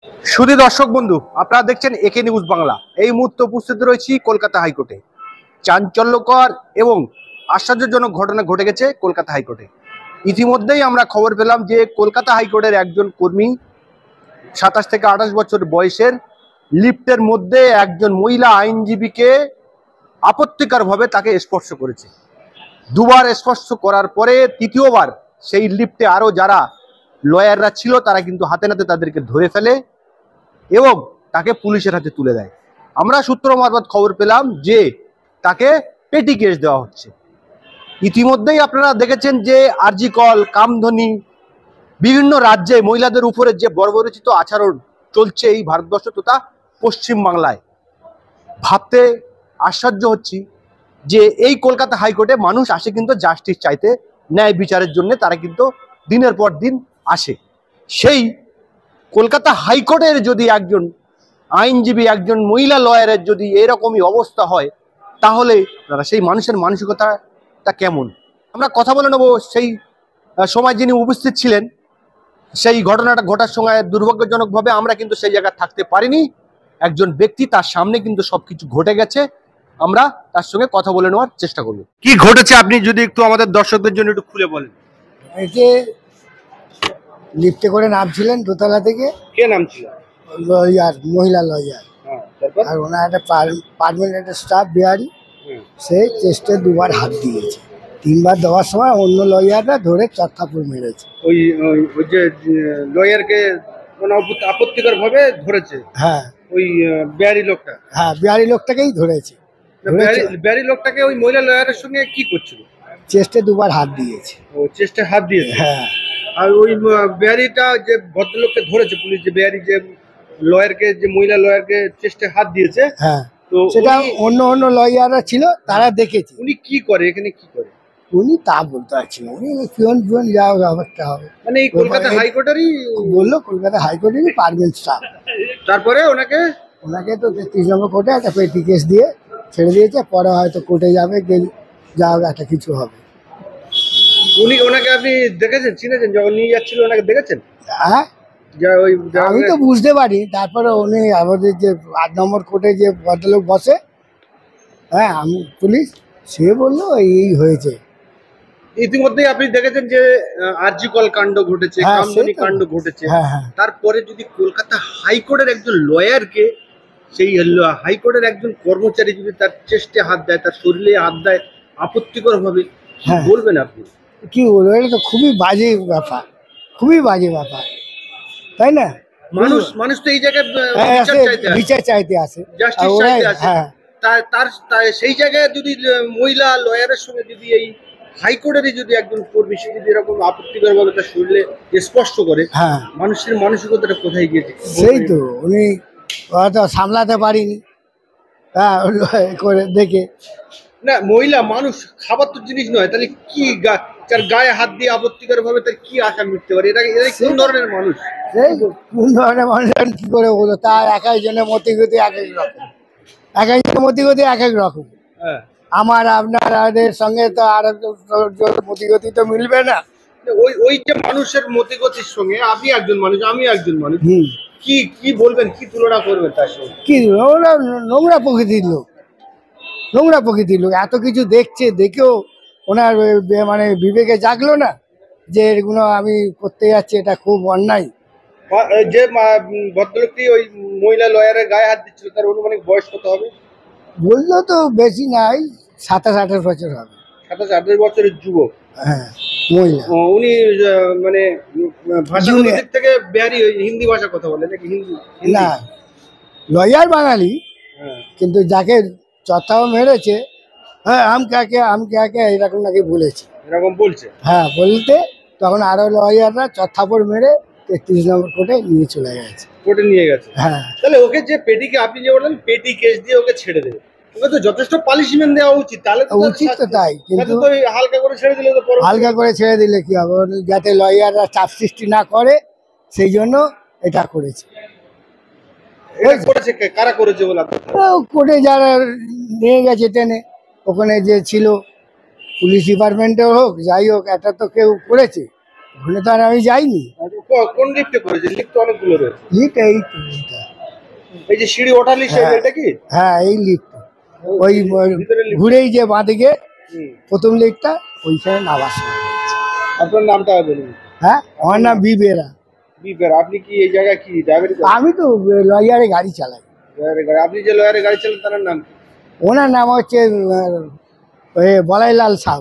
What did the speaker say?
সুধী দর্শক বন্ধু, আপনারা দেখছেন একে নিউজ বাংলা। এই মুহূর্তে উপস্থিত রয়েছি কলকাতা হাইকোর্টে। চাঞ্চল্যকর এবং আশ্চর্যজনক ঘটনা ঘটে গেছে কলকাতা হাইকোর্টে। ইতিমধ্যেই আমরা খবর পেলাম যে কলকাতা হাইকোর্টের একজন কর্মী 27 থেকে 28 বছর বয়সের লিফটের মধ্যে একজন মহিলা আইনজীবীকে আপত্তিকরভাবে তাকে স্পর্শ করেছে। দুবার স্পর্শ করার পরে তৃতীয়বার সেই লিফটে আরো যারা লয়াররা ছিল তারা কিন্তু হাতে নাতে তাদেরকে ধরে ফেলে এবং তাকে পুলিশের হাতে তুলে দেয়। আমরা সূত্র মারফত খবর পেলাম যে তাকে পেটি কেস দেওয়া হচ্ছে। ইতিমধ্যেই আপনারা দেখেছেন যে আরজি কল, কামধনি, বিভিন্ন রাজ্যে মহিলাদের উপরে যে বর্বরচিত আচরণ চলছে এই ভারতবর্ষ তথা পশ্চিম বাংলায়। ভাবতে আশ্চর্য হচ্ছি যে এই কলকাতা হাইকোর্টে মানুষ আসে কিন্তু জাস্টিস চাইতে, ন্যায় বিচারের জন্য তারা কিন্তু দিনের পর দিন আসে। সেই কলকাতা হাইকোর্টের যদি একজন আইনজীবী, একজন মহিলা লয়ারের যদি এরকমই অবস্থা হয়, তাহলে আপনারা সেই মানুষের মানসিকতাটা কেমন? আমরা কথা বলে নেব সেই সময় যিনি উপস্থিত ছিলেন। সেই ঘটনাটা ঘটার সময় দুর্ভাগ্যজনকভাবে আমরা কিন্তু সেই জায়গায় থাকতে পারিনি। একজন ব্যক্তি, তার সামনে কিন্তু সবকিছু ঘটে গেছে। আমরা তার সঙ্গে কথা বলে নেওয়ার চেষ্টা করব। কি ঘটেছে আপনি যদি একটু আমাদের দর্শকদের জন্য একটু খুলে বলেন। এই যে লিফটে করে নামছিলেন দোতলা থেকে, কে নাম ছিল? লয়ার, মহিলা লয়ার, আর ওনার একটা পার্মানেন্ট স্টাফ বিহারি, সে চেস্টে দুবার হাত দিয়েছে। তিনবার দেওয়ার সময় অন্য লয়াররা ধরে চটকাপুর মেরেছে। ওই যে লয়ারকে আপত্তিকর ভাবে ধরেছে। হ্যাঁ, ওই বিহারি লোকটা। হ্যাঁ, বিহারি লোকটাকেই ধরেছে। বিহারি লোকটাকে ওই মহিলা লয়ারের সঙ্গে কি করছিল? চেস্টে দুবার হাত দিয়েছে। ও চেস্টে হাত দিয়েছে। হ্যাঁ, আর ওই বিহারিটা যে ভদ্রলোককে ধরেছে পুলিশ, যে বিহারি যে লয়ারকে, যে মহিলা লয়ারকে চেস্টে হাত দিয়েছে, হ্যাঁ, তো সেটা অন্য লয়াররা ছিল, তারা দেখেছে। উনি কি করে, এখানে কি করে উনি তা বলতে পারছি না। উনি পিয়ন যাওয়া ব্যাপারটা হবে, মানে এই কলকাতা হাইকোর্টেরই বললো, কলকাতা হাইকোর্টেরই পার্মানেন্ট স্টাফ। তারপরে ওনাকে তো 33 নম্বর কোর্টে একটা পেটি কেস দিয়ে ছেড়ে দিয়েছে। পরে হয়তো কোর্টে যাবে, যা হোক একটা কিছু হবে। ওনাকে আপনি দেখেছেন, চিনেছেন? যখন নিয়ে যাচ্ছিল ওনাকে দেখেছেন? হ্যাঁ, আমি তো বুঝতে পারি। তারপরে উনি আমাদের যে 8 নম্বর কোর্টে যে ভদ্রলোক বসে, হ্যাঁ, আমি পুলিশ, সে বললো এই হয়েছে। ইতিমধ্যেই আপনি দেখেছেন যে আরজি কল কাণ্ড ঘটেছে, কামধনি কাণ্ড ঘটেছে। তারপরে যদি কলকাতা হাইকোর্টের একজন লয়ারকে, সেই হাইকোর্টের একজন কর্মচারী যদি তার চেস্টে হাত দেয়, তার শরীরে হাত দেয় আপত্তিকর ভাবে, বলবেন আপনি? কি বলবো, এটা তো খুবই বাজে ব্যাপার, খুবই বাজে ব্যাপার, তাই না? মানুষ তো এই জায়গায় বিচার চাইতে আসে, জাস্টিস চাইতে আসে। তার সেই জায়গায় যদি মহিলা লয়ারের সঙ্গে যদি এই হাইকোর্টেরই যদি একজন কর্মী সে যদি এরকম আপত্তিকর ভাবে তার শরীরে স্পর্শ করে, মানুষের মানসিকতাটা কোথায় গিয়েছে? সেই তো উনি হয়তো সামলাতে পারিনি, হ্যাঁ, করে দেখে। না, মহিলা মানুষ, খাবার তো জিনিস নয়, তাহলে কি তার গায়ে হাত দিয়ে আপত্তিকর ভাবে তার কি আশা মিটতে পারে? এটা কোন ধরনের মানুষ? কোন ধরনের মানুষ কি করে বলো? তার এক একজনের মতিগতি এক এক রকম, এক একজনের মতিগতি এক এক রকম। আমার আপনাদের সঙ্গে তো আর মতিগতি তো মিলবে না। ওই যে মানুষের মতিগতির সঙ্গে আপনি একজন মানুষ, আমি একজন মানুষ, কি বলবেন, কি তুলনা করবেন তার সঙ্গে? কি ওরা নোংরা প্রকৃতির লোক, নোংরা প্রকৃতির লোক। এত কিছু দেখছে, দেখেও ওনার মানে বিবেকে জাগলো না যে এগুলো আমি করতে যাচ্ছি, এটা খুব অন্যায়। যে ভদ্রলোকটি ওই মহিলা লয়ারের গায়ে হাত দিচ্ছিল, তার অনুমানিক বয়স কত হবে? বললো তো বেশি নাই, 27-28 বছর হবে। 27-28 বছরের যুবক। হ্যাঁ, মহিলা। উনি মানে ভাষার দিক থেকে বিহারি, হিন্দি ভাষা কথা বলে নাকি? হিন্দি না, লয়ার বাঙালি, কিন্তু যাকে চটাও মেরেছে, হ্যাঁ, আম কে এরকম নাকি বলেছে, এরকম বলছে। হ্যাঁ, বলতে তখন আরো লয়াররা চথাপড় মেরে 33 নম্বর কোর্টে নিয়ে চলে গেছে। কোর্টে নিয়ে গেছে। হ্যাঁ, তাহলে ওকে যে পেটিকে, আপনি যে বললেন পেটি কেস দিয়ে ওকে ছেড়ে দেবে, ওকে তো যথেষ্ট পানিশমেন্ট দেওয়া উচিত। তাহলে উচিত তো তাই, কিন্তু হালকা করে ছেড়ে দিলে তো, হালকা করে ছেড়ে দিলে কি হবে? যাতে লয়াররা চাপ সৃষ্টি না করে, সেই জন্য এটা করেছে। কারা করেছে বলে কোর্টে যারা নিয়ে গেছে টেনে, ওখানে যে ছিল পুলিশ ডিপার্টমেন্টে হোক, যাই হোক, এটা তো কেউ করেছে, ওখানে তো আর আমি যাইনি। কোন লিফটে করেছে? লিফট তো অনেকগুলো রয়েছে। লিফট এই তো এইটা। এই যে সিঁড়ি ওঠার লিফট, হ্যাঁ। এটা কি? হ্যাঁ এই লিফট ওই ভিতরে lift? ঘুরেই যে বাঁদিকে হুম। প্রথম লিফটটা ওইখানে নামার সময়। আপনার নামটা বলুন। হ্যাঁ আমার নাম বিবেরা। বিবের, আপনি কি এই জায়গায় কি ড্রাইভারি করেন? আমি তো লয়ারে গাড়ি চালাই। লয়ারে গাড়ি, আপনি যে লয়ারে গাড়ি চালান তার নাম কি? ওনার নাম হচ্ছে বলাইলাল সাউ।